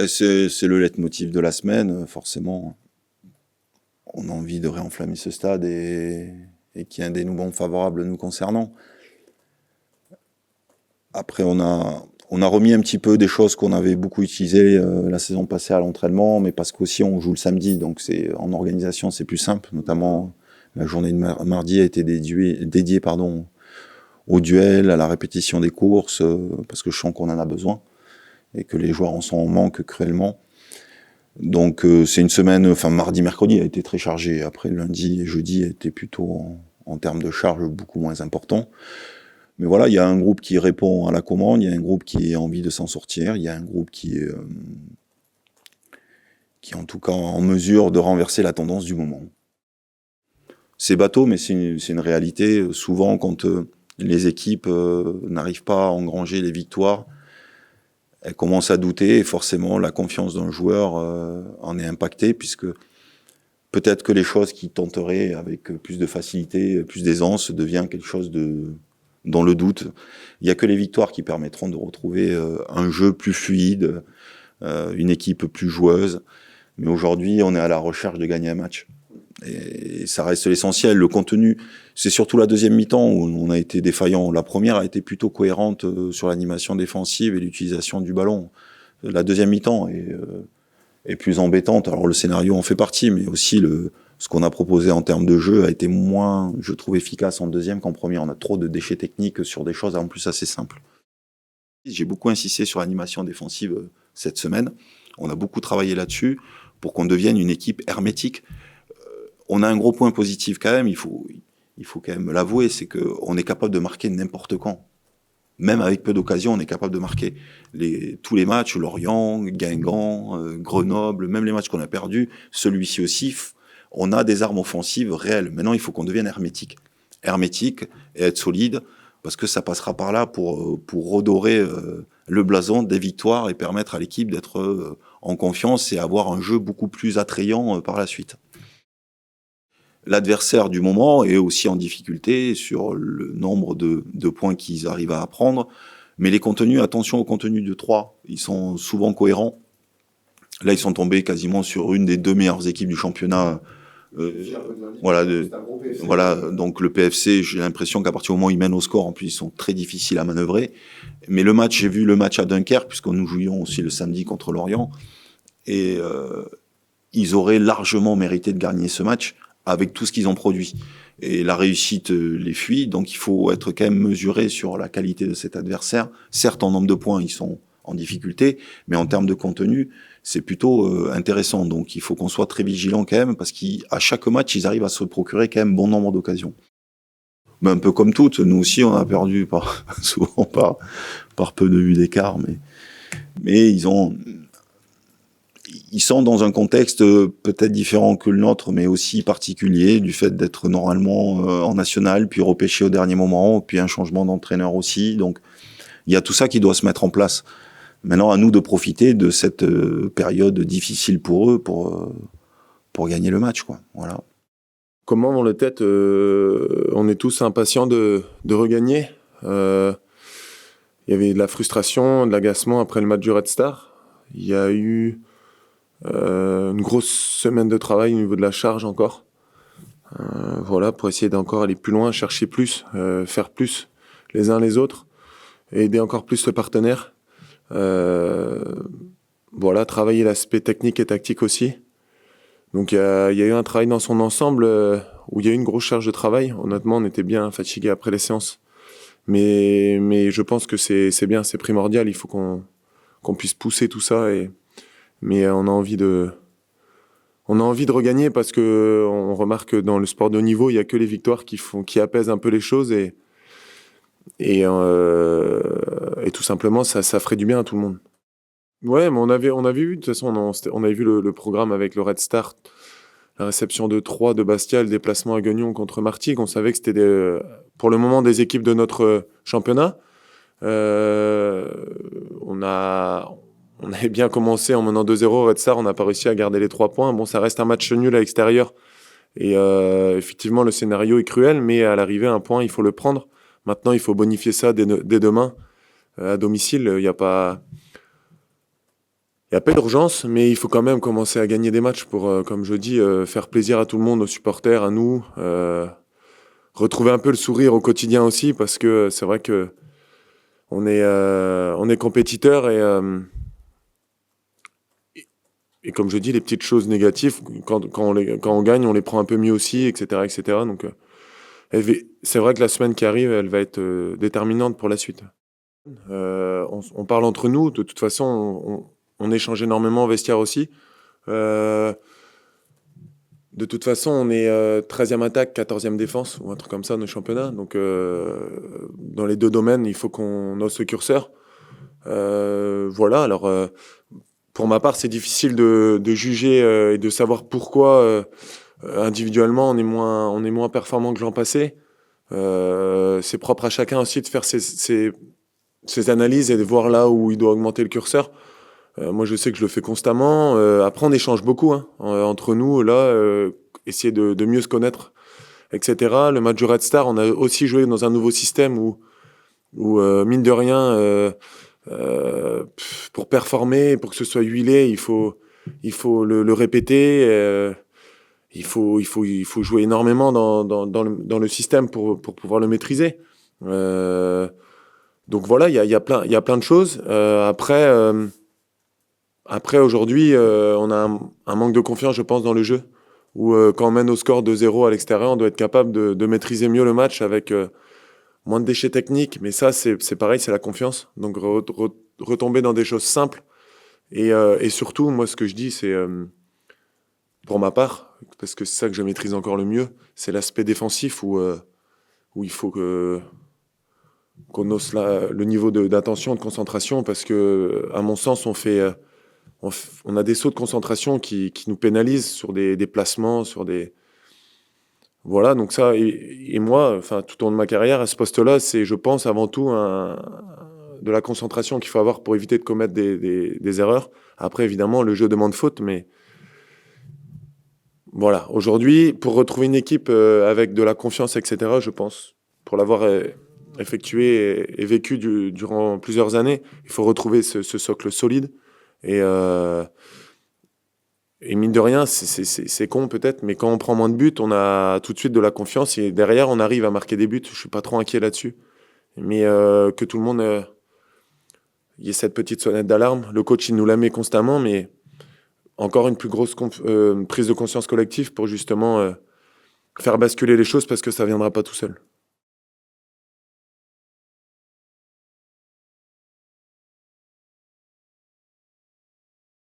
C'est le leitmotiv de la semaine, forcément. On a envie de réenflammer ce stade et qu'il y ait un dénouement favorable nous concernant. Après, on a remis un petit peu des choses qu'on avait beaucoup utilisées la saison passée à l'entraînement, mais parce qu'aussi on joue le samedi, donc en organisation c'est plus simple. Notamment, la journée de mardi a été dédiée au duel, à la répétition des courses, parce que je sens qu'on en a besoin et que les joueurs en sont en manque cruellement. Donc c'est une semaine, mardi, mercredi a été très chargé. Après lundi et jeudi a été plutôt en termes de charge beaucoup moins important. Mais voilà, il y a un groupe qui répond à la commande, il y a un groupe qui a envie de s'en sortir, il y a un groupe qui est en tout cas en mesure de renverser la tendance du moment. C'est bateau, mais c'est une réalité. Souvent, quand les équipes n'arrivent pas à engranger les victoires, elles commencent à douter et forcément la confiance d'un joueur en est impactée, puisque peut-être que les choses qui tenteraient avec plus de facilité, plus d'aisance, devient quelque chose dans le doute. Il n'y a que les victoires qui permettront de retrouver un jeu plus fluide, une équipe plus joueuse. Mais aujourd'hui, on est à la recherche de gagner un match. Et ça reste l'essentiel. Le contenu, c'est surtout la deuxième mi-temps où on a été défaillant. La première a été plutôt cohérente sur l'animation défensive et l'utilisation du ballon. La deuxième mi-temps est plus embêtante. Alors le scénario en fait partie, mais aussi ce qu'on a proposé en termes de jeu a été moins, je trouve, efficace en deuxième qu'en première. On a trop de déchets techniques sur des choses en plus assez simples. J'ai beaucoup insisté sur l'animation défensive cette semaine. On a beaucoup travaillé là-dessus pour qu'on devienne une équipe hermétique. On a un gros point positif quand même, il faut quand même l'avouer, c'est qu'on est capable de marquer n'importe quand. Même avec peu d'occasions, on est capable de marquer tous les matchs, Lorient, Guingamp, Grenoble, même les matchs qu'on a perdus, celui-ci aussi, on a des armes offensives réelles. Maintenant, il faut qu'on devienne hermétique. Hermétique et être solide, parce que ça passera par là pour redorer le blason des victoires et permettre à l'équipe d'être en confiance et avoir un jeu beaucoup plus attrayant par la suite. L'adversaire du moment est aussi en difficulté sur le nombre de points qu'ils arrivent à prendre. Mais les contenus, attention aux contenus de 3, ils sont souvent cohérents. Là, ils sont tombés quasiment sur une des 2 meilleures équipes du championnat. Voilà, donc le PFC, j'ai l'impression qu'à partir du moment où ils mènent au score, en plus, ils sont très difficiles à manœuvrer. Mais j'ai vu le match à Dunkerque, puisque nous jouions aussi le samedi contre Lorient. Et ils auraient largement mérité de gagner ce match avec tout ce qu'ils ont produit. Et la réussite les fuit, donc il faut être quand même mesuré sur la qualité de cet adversaire. Certes, en nombre de points, ils sont en difficulté, mais en termes de contenu, c'est plutôt intéressant. Donc il faut qu'on soit très vigilant quand même, parce qu'à chaque match, ils arrivent à se procurer quand même bon nombre d'occasions. Mais un peu comme toutes, nous aussi, on a perdu souvent par peu de vues d'écart, mais ils sont dans un contexte peut-être différent que le nôtre, mais aussi particulier, du fait d'être normalement en national, puis repêché au dernier moment, puis un changement d'entraîneur aussi. Donc, il y a tout ça qui doit se mettre en place. Maintenant, à nous de profiter de cette période difficile pour eux pour gagner le match, quoi. Voilà. Comment, dans la tête, on est tous impatients de regagner. Il y avait de la frustration, de l'agacement après le match du Red Star. Il y a eu une grosse semaine de travail au niveau de la charge encore. Voilà, pour essayer d'encore aller plus loin, chercher plus, faire plus les uns les autres, et aider encore plus le partenaire. Voilà, travailler l'aspect technique et tactique aussi. Donc il y a eu un travail dans son ensemble où il y a eu une grosse charge de travail. Honnêtement, on était bien fatigués après les séances. Mais je pense que c'est bien, c'est primordial. Il faut qu'on puisse pousser tout ça. Mais on a envie de regagner parce que on remarque que dans le sport de haut niveau, il y a que les victoires qui apaisent un peu les choses et tout simplement ça ferait du bien à tout le monde. Ouais, mais on avait vu de toute façon on avait vu le programme avec le Red Star, la réception de Troyes, de Bastia, le déplacement à Guignon contre Martigues. On savait que c'était pour le moment des équipes de notre championnat. On avait bien commencé en menant 2-0 Red Star, on n'a pas réussi à garder les 3 points. Bon, ça reste un match nul à l'extérieur. Et effectivement, le scénario est cruel, mais à l'arrivée, un point, il faut le prendre. Maintenant, il faut bonifier ça dès demain. À domicile, il n'y a pas... Il n'y a pas d'urgence, mais il faut quand même commencer à gagner des matchs pour, comme je dis, faire plaisir à tout le monde, aux supporters, à nous. Retrouver un peu le sourire au quotidien aussi, parce que c'est vrai que on est compétiteur et comme je dis, les petites choses négatives, quand on gagne, on les prend un peu mieux aussi, etc., etc. Donc, c'est vrai que la semaine qui arrive, elle va être déterminante pour la suite. On parle entre nous, de toute façon, on échange énormément au vestiaire aussi. Euh, de toute façon, on est 13e attaque, 14e défense, ou un truc comme ça, nos championnats. Donc, dans les deux domaines, il faut qu'on hausse le curseur. Voilà, alors, pour ma part, c'est difficile de juger et de savoir pourquoi individuellement on est moins performant que l'an passé. C'est propre à chacun aussi de faire ses analyses et de voir là où il doit augmenter le curseur. Moi, je sais que je le fais constamment. Après, on échange beaucoup hein, entre nous, là, essayer de mieux se connaître, etc. Le match du Red Star, on a aussi joué dans un nouveau système où mine de rien, pour performer, pour que ce soit huilé, il faut le répéter. Il faut jouer énormément dans le système pour pouvoir le maîtriser. Donc voilà, il y a plein de choses. Après, aujourd'hui, on a un manque de confiance, je pense, dans le jeu. Où quand on mène au score de 0 à l'extérieur, on doit être capable de maîtriser mieux le match avec moins de déchets techniques. Mais ça, c'est pareil, c'est la confiance. Donc retomber dans des choses simples. Et surtout, moi, ce que je dis, c'est, pour ma part, parce que c'est ça que je maîtrise encore le mieux, c'est l'aspect défensif où il faut qu'on hausse le niveau d'attention, de concentration, parce que, à mon sens, on a des sauts de concentration qui nous pénalisent sur des placements, sur des... Voilà, donc ça, et moi, enfin, tout au long de ma carrière, à ce poste-là, c'est, je pense, avant tout, de la concentration qu'il faut avoir pour éviter de commettre des erreurs. Après, évidemment, le jeu demande faute, mais voilà. Aujourd'hui, pour retrouver une équipe avec de la confiance, etc., je pense, pour l'avoir effectué et vécu durant plusieurs années, il faut retrouver ce socle solide. Et, euh, et mine de rien, c'est con peut-être, mais quand on prend moins de buts, on a tout de suite de la confiance et derrière, on arrive à marquer des buts. Je suis pas trop inquiet là-dessus. Mais que tout le monde y ait cette petite sonnette d'alarme. Le coach, il nous la met constamment, mais encore une plus grosse prise de conscience collective pour justement faire basculer les choses parce que ça viendra pas tout seul.